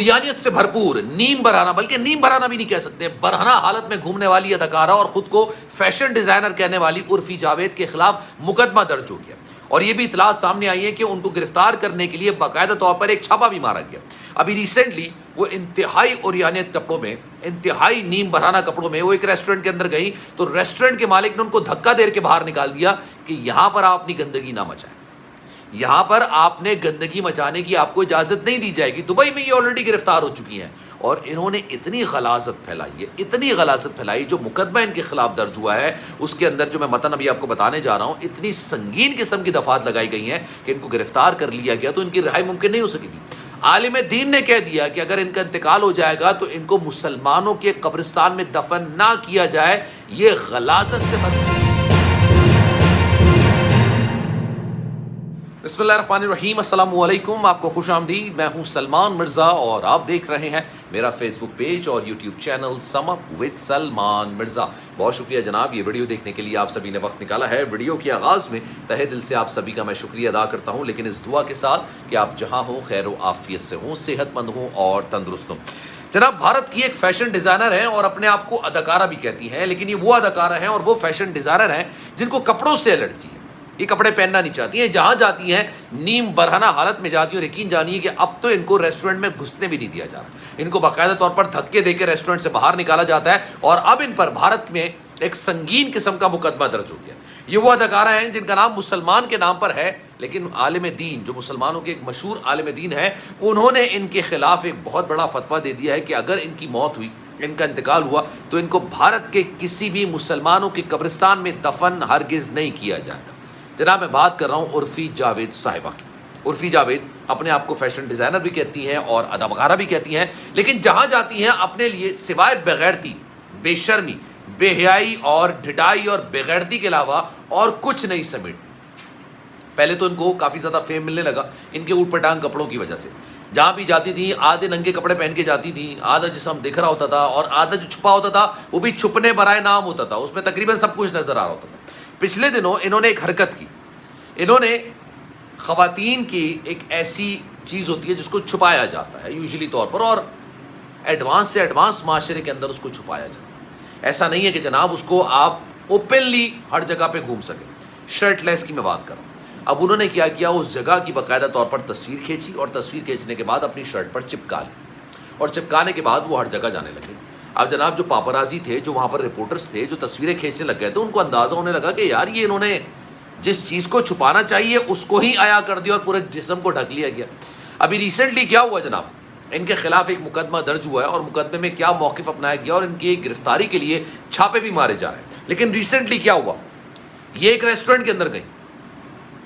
یانیت سے بھرپور نیم برہنہ، بلکہ نیم برہنہ بھی نہیں کہہ سکتے، برہنہ حالت میں گھومنے والی اداکارہ اور خود کو فیشن ڈیزائنر کہنے والی عرفی جاوید کے خلاف مقدمہ درج ہو گیا، اور یہ بھی اطلاعات سامنے آئی ہے کہ ان کو گرفتار کرنے کے لیے باقاعدہ طور پر ایک چھاپا بھی مارا گیا۔ ابھی ریسنٹلی وہ انتہائی اوریانیت کپڑوں میں، انتہائی نیم برہنہ کپڑوں میں وہ ایک ریسٹورنٹ کے اندر گئی تو ریسٹورنٹ کے مالک نے ان کو دھکا دے کے باہر نکال دیا کہ یہاں پر آپ اپنی گندگی نہ مچائیں، یہاں پر آپ نے گندگی مچانے کی آپ کو اجازت نہیں دی جائے گی۔ دبئی میں یہ آلریڈی گرفتار ہو چکی ہیں، اور انہوں نے اتنی غلاظت پھیلائی ہے، اتنی غلاظت پھیلائی، جو مقدمہ ان کے خلاف درج ہوا ہے اس کے اندر جو میں متن ابھی آپ کو بتانے جا رہا ہوں، اتنی سنگین قسم کی دفعات لگائی گئی ہیں کہ ان کو گرفتار کر لیا گیا تو ان کی رہائی ممکن نہیں ہو سکے گی۔ عالم دین نے کہہ دیا کہ اگر ان کا انتقال ہو جائے گا تو ان کو مسلمانوں کے قبرستان میں دفن نہ کیا جائے۔ یہ غلاظت سے بسم اللہ الرحمن الرحیم، السلام علیکم، آپ کو خوش آمدید۔ میں ہوں سلمان مرزا اور آپ دیکھ رہے ہیں میرا فیس بک پیج اور YouTube channel some up with Salman Mirza. بہت شکریہ جناب، یہ ویڈیو دیکھنے کے لیے آپ سبھی نے وقت نکالا ہے۔ ویڈیو کے آغاز میں تہہ دل سے آپ سبھی کا میں شکریہ ادا کرتا ہوں، لیکن اس دعا کے ساتھ کہ آپ جہاں ہوں خیر و عافیت سے ہوں، صحت مند ہوں اور تندرست ہوں۔ جناب، بھارت کی ایک فیشن ڈیزائنر ہیں اور اپنے آپ کو اداکارہ بھی کہتی ہیں، لیکن یہ وہ اداکارہ ہیں اور وہ فیشن ڈیزائنر ہیں جن کو کپڑوں سے الرجی ہے، یہ کپڑے پہننا نہیں چاہتی ہیں، جہاں جاتی ہیں نیم برہنہ حالت میں جاتی ہیں، اور یقین جانیے کہ اب تو ان کو ریسٹورنٹ میں گھسنے بھی نہیں دیا جا رہا، ان کو باقاعدہ طور پر دھکے دے کے ریسٹورنٹ سے باہر نکالا جاتا ہے، اور اب ان پر بھارت میں ایک سنگین قسم کا مقدمہ درج ہو گیا۔ یہ وہ اداکارہ ہیں جن کا نام مسلمان کے نام پر ہے، لیکن عالم دین جو مسلمانوں کے ایک مشہور عالم دین ہے، انہوں نے ان کے خلاف ایک بہت بڑا فتویٰ دے دیا ہے کہ اگر ان کی موت ہوئی، ان کا انتقال ہوا، تو ان کو بھارت کے کسی بھی مسلمانوں کے قبرستان میں دفن ہرگز نہیں کیا جائے گا۔ جناب، میں بات کر رہا ہوں عرفی جاوید صاحبہ کی۔ عرفی جاوید اپنے آپ کو فیشن ڈیزائنر بھی کہتی ہیں اور اداکارہ بھی کہتی ہیں، لیکن جہاں جاتی ہیں اپنے لیے سوائے بغیرتی، بے شرمی، بے حیائی اور ڈھٹائی اور بغیرتی کے علاوہ اور کچھ نہیں سمیٹتی۔ پہلے تو ان کو کافی زیادہ فیم ملنے لگا ان کے اوٹ پٹانگ کپڑوں کی وجہ سے۔ جہاں بھی جاتی تھیں آدھے ننگے کپڑے پہن کے جاتی تھیں، آدھا جسم دکھ رہا ہوتا تھا، اور آدھا جو چھپا ہوتا تھا وہ بھی چھپنے برائے نام ہوتا تھا، اس میں تقریباً سب کچھ نظر آ رہا ہوتا تھا۔ پچھلے دنوں انہوں نے ایک حرکت کی، انہوں نے خواتین کی ایک ایسی چیز ہوتی ہے جس کو چھپایا جاتا ہے یوزلی طور پر، اور ایڈوانس سے ایڈوانس معاشرے کے اندر اس کو چھپایا جاتا ہے۔ ایسا نہیں ہے کہ جناب اس کو آپ اوپنلی ہر جگہ پہ گھوم سکیں۔ شرٹ لیس کی میں بات کر رہا ہوں۔ اب انہوں نے کیا کیا، اس جگہ کی باقاعدہ طور پر تصویر کھینچی، اور تصویر کھینچنے کے بعد اپنی شرٹ پر چپکا لی، اور چپکانے کے بعد وہ ہر جگہ جانے لگے۔ اب جناب جو پاپرازی تھے، جو وہاں پر رپورٹرز تھے، جو تصویریں کھینچنے لگ گئے تھے، ان کو اندازہ ہونے لگا کہ یار یہ انہوں نے جس چیز کو چھپانا چاہیے اس کو ہی عیاں کر دیا اور پورے جسم کو ڈھک لیا گیا۔ ابھی ریسنٹلی کیا ہوا جناب، ان کے خلاف ایک مقدمہ درج ہوا ہے، اور مقدمے میں کیا موقف اپنایا گیا اور ان کی گرفتاری کے لیے چھاپے بھی مارے جا رہے ہیں۔ لیکن ریسنٹلی کیا ہوا، یہ ایک ریسٹورنٹ کے اندر گئی،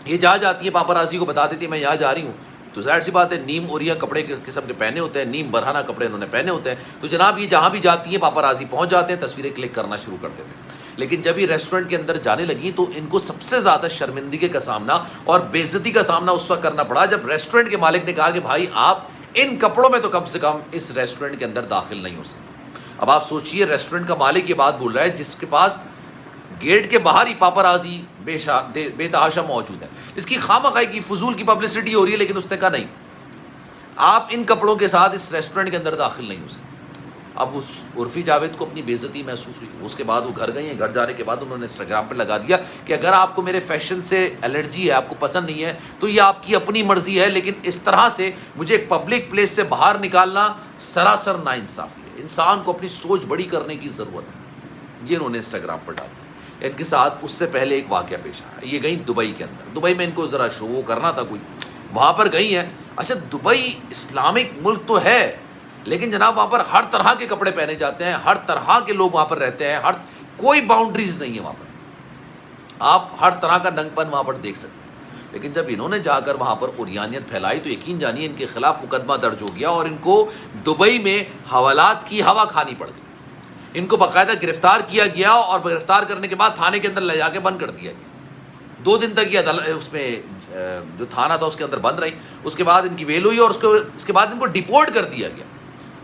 یہ جہاں جاتی ہے پاپرازی کو بتا دیتی ہے میں یہاں جا رہی ہوں، تو ظاہر سی بات ہے نیم اوریا کپڑے قسم کے پہنے ہوتے ہیں، نیم برہنہ کپڑے انہوں نے پہنے ہوتے ہیں، تو جناب یہ جہاں بھی جاتی ہیں پاپرازی پہنچ جاتے ہیں، تصویریں کلک کرنا شروع کر دیتے ہیں۔ لیکن جب یہ ریسٹورنٹ کے اندر جانے لگی تو ان کو سب سے زیادہ شرمندگی کا سامنا اور بے عزتی کا سامنا اس وقت کرنا پڑا جب ریسٹورنٹ کے مالک نے کہا کہ بھائی آپ ان کپڑوں میں تو کم سے کم اس ریسٹورنٹ کے اندر داخل نہیں ہو سکتے۔ اب آپ سوچئے ریسٹورنٹ کا مالک یہ بات بول رہا ہے جس کے پاس گیٹ کے باہر ہی پاپرازی بے تحاشا موجود ہے، اس کی خواہ کی فضول کی پبلسٹی ہو رہی ہے، لیکن اس نے کہا نہیں، آپ ان کپڑوں کے ساتھ اس ریسٹورنٹ کے اندر داخل نہیں ہو سکتے۔ اب اس عرفی جاوید کو اپنی بے عزتی محسوس ہوئی، اس کے بعد وہ گھر گئی ہیں، گھر جانے کے بعد انہوں نے انسٹاگرام پہ لگا دیا کہ اگر آپ کو میرے فیشن سے الرجی ہے، آپ کو پسند نہیں ہے، تو یہ آپ کی اپنی مرضی ہے، لیکن اس طرح سے مجھے ایک پبلک پلیس سے باہر نکالنا سراسر ناانصافی ہے، انسان کو اپنی سوچ بڑی کرنے کی ضرورت ہے۔ یہ انہوں نے انسٹاگرام پر ڈال دیا۔ ان کے ساتھ اس سے پہلے ایک واقعہ پیش آیا، یہ گئی دبئی کے اندر، دبئی میں ان کو ذرا شو کرنا تھا کوئی، وہاں پر گئی ہیں۔ اچھا، دبئی اسلامک ملک تو ہے، لیکن جناب وہاں پر ہر طرح کے کپڑے پہنے جاتے ہیں، ہر طرح کے لوگ وہاں پر رہتے ہیں، کوئی باؤنڈریز نہیں ہے وہاں پر، آپ ہر طرح کا ننگ پن وہاں پر دیکھ سکتے ہیں۔ لیکن جب انہوں نے جا کر وہاں پر اوریانیت پھیلائی تو یقین جانیے ان کے خلاف مقدمہ درج ہو گیا، اور ان کو دبئی میں حوالات کی ہوا کھانی پڑ گئی۔ ان کو باقاعدہ گرفتار کیا گیا، اور گرفتار کرنے کے بعد تھانے کے اندر لے جا کے بند کر دیا گیا۔ 2 دن تک یہ اس میں جو تھانہ تھا اس کے اندر بند رہی، اس کے بعد ان کی ویل ہوئی، اور اس کے بعد ان کو ڈیپورٹ کر دیا گیا۔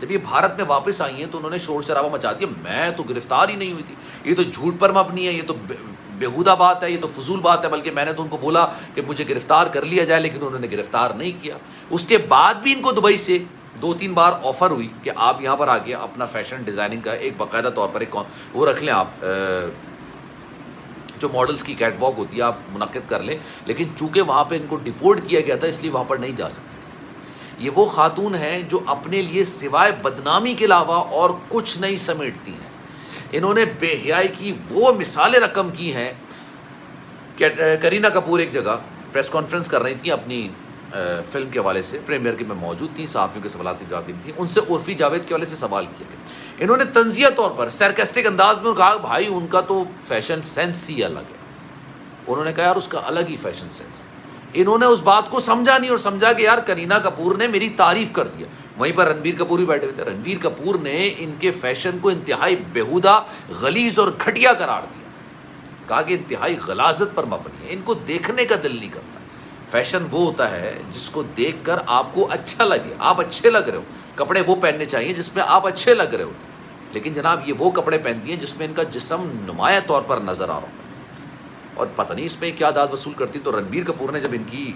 جب یہ بھارت میں واپس آئی ہیں تو انہوں نے شور شرابہ مچا دیا، میں تو گرفتار ہی نہیں ہوئی تھی، یہ تو جھوٹ پر مبنی ہے، یہ تو بیہودہ بات ہے، یہ تو فضول بات ہے، بلکہ میں نے تو ان کو بولا کہ مجھے گرفتار کر لیا جائے، لیکن انہوں نے گرفتار نہیں کیا۔ اس کے بعد بھی ان کو دبئی سے 2-3 بار آفر ہوئی کہ آپ یہاں پر آ کے اپنا فیشن ڈیزائننگ کا ایک باقاعدہ طور پر ایک وہ رکھ لیں، آپ جو ماڈلز کی کیٹ واک ہوتی ہے آپ منعقد کر لیں، لیکن چونکہ وہاں پہ ان کو ڈپورٹ کیا گیا تھا اس لیے وہاں پر نہیں جا سکتے۔ یہ وہ خاتون ہیں جو اپنے لیے سوائے بدنامی کے علاوہ اور کچھ نہیں سمیٹتی ہیں۔ انہوں نے بے حیائی کی وہ مثالیں رقم کی ہیں کہ کرینہ کپور ایک جگہ پریس کانفرنس کر رہی تھیں اپنی فلم کے حوالے سے، پریمیئر کے میں موجود تھیں، صحافیوں کے سوالات کے جواب دی تھیں، ان سے عرفی جاوید کے حوالے سے سوال کیا گیا۔ انہوں نے طنزیہ طور پر سرکاسٹک انداز میں کہا بھائی ان کا تو فیشن سینس ہی الگ ہے۔ انہوں نے کہا یار اس کا الگ ہی فیشن سینس ہے۔ انہوں نے اس بات کو سمجھا نہیں اور سمجھا کہ یار کرینہ کپور نے میری تعریف کر دیا۔ وہیں پر رنبیر کپور بھی بیٹھے ہوئے تھے، رنبیر کپور نے ان کے فیشن کو انتہائی بیہودہ، غلیظ اور گھٹیا قرار دیا، کہا کہ انتہائی غلاظت پر مبنی ہے، ان کو دیکھنے کا دل نہیں کرتا۔ فیشن وہ ہوتا ہے جس کو دیکھ کر آپ کو اچھا لگے، آپ اچھے لگ رہے ہو۔ کپڑے وہ پہننے چاہیے جس میں آپ اچھے لگ رہے ہوتے ہیں، لیکن جناب یہ وہ کپڑے پہنتی ہیں جس میں ان کا جسم نمایاں طور پر نظر آ رہا ہوتا ہے، اور پتہ نہیں اس میں کیا داد وصول کرتی۔ تو رنبیر کپور نے جب ان کی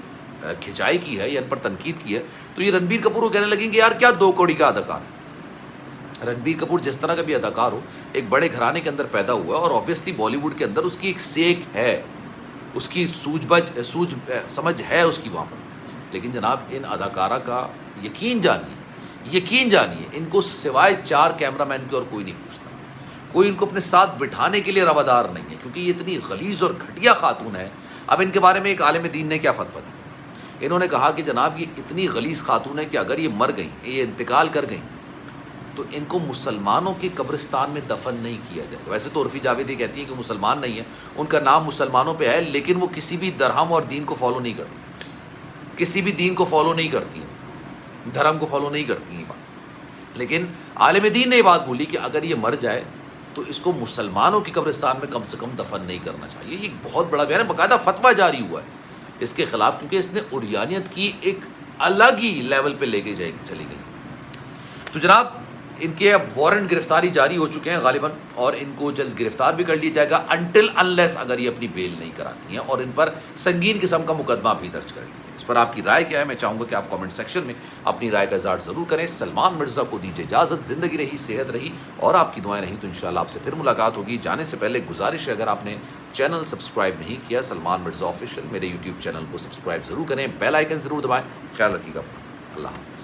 کھچائی کی ہے یا ان پر تنقید کی ہے تو یہ رنبیر کپور کو کہنے لگیں کہ یار کیا 2 کوڑی کا اداکار ہے۔ رنبیر کپور جس طرح کا بھی اداکار ہو، ایک بڑے گھرانے کے اندر پیدا ہوا اور اوبویسلی بالی ووڈ کے اندر اس کی ایک سیکھ ہے، اس کی سوجھ سمجھ ہے اس کی وہاں پر، لیکن جناب ان اداکارہ کا یقین جانیے ان کو سوائے 4 کیمرہ مین کے اور کوئی نہیں پوچھتا، کوئی ان کو اپنے ساتھ بٹھانے کے لیے روادار نہیں ہے، کیونکہ یہ اتنی غلیظ اور گھٹیا خاتون ہے۔ اب ان کے بارے میں ایک عالم دین نے کیا فتویٰ دیا، انہوں نے کہا کہ جناب یہ اتنی غلیظ خاتون ہے کہ اگر یہ مر گئیں، یہ انتقال کر گئیں، تو ان کو مسلمانوں کے قبرستان میں دفن نہیں کیا جائے گا۔ ویسے تو عرفی جاوید یہ کہتی ہیں کہ مسلمان نہیں ہے، ان کا نام مسلمانوں پہ ہے، لیکن وہ کسی بھی درہم اور دین کو فالو نہیں کرتی، کسی بھی دین کو فالو نہیں کرتی ہیں، دھرم کو فالو نہیں کرتی ہیں۔ لیکن عالم دین نے یہ بات بولی کہ اگر یہ مر جائے تو اس کو مسلمانوں کی قبرستان میں کم سے کم دفن نہیں کرنا چاہیے۔ یہ ایک بہت بڑا بیان ہے، باقاعدہ فتویٰ جاری ہوا ہے اس کے خلاف، کیونکہ اس نے عریانیت کی ایک الگ ہی لیول پہ لے کے چلی گئی۔ تو جناب ان کے اب وارنٹ گرفتاری جاری ہو چکے ہیں غالباً، اور ان کو جلد گرفتار بھی کر لیا جائے گا انٹل انلیس اگر یہ اپنی بیل نہیں کراتی ہیں، اور ان پر سنگین قسم کا مقدمہ بھی درج کر لیا ہے۔ اس پر آپ کی رائے کیا ہے؟ میں چاہوں گا کہ آپ کامنٹ سیکشن میں اپنی رائے کا اظہار ضرور کریں۔ سلمان مرزا کو دیجیے اجازت، زندگی رہی، صحت رہی اور آپ کی دعائیں رہیں تو انشاءاللہ آپ سے پھر ملاقات ہوگی۔ جانے سے پہلے گزارش ہے اگر آپ نے چینل سبسکرائب نہیں کیا سلمان مرزا آفیشیل، میرے یوٹیوب چینل کو سبسکرائب ضرور کریں، بیل آئیکن ضرور دبائیں۔ خیال رکھیے گا، اللہ حافظ۔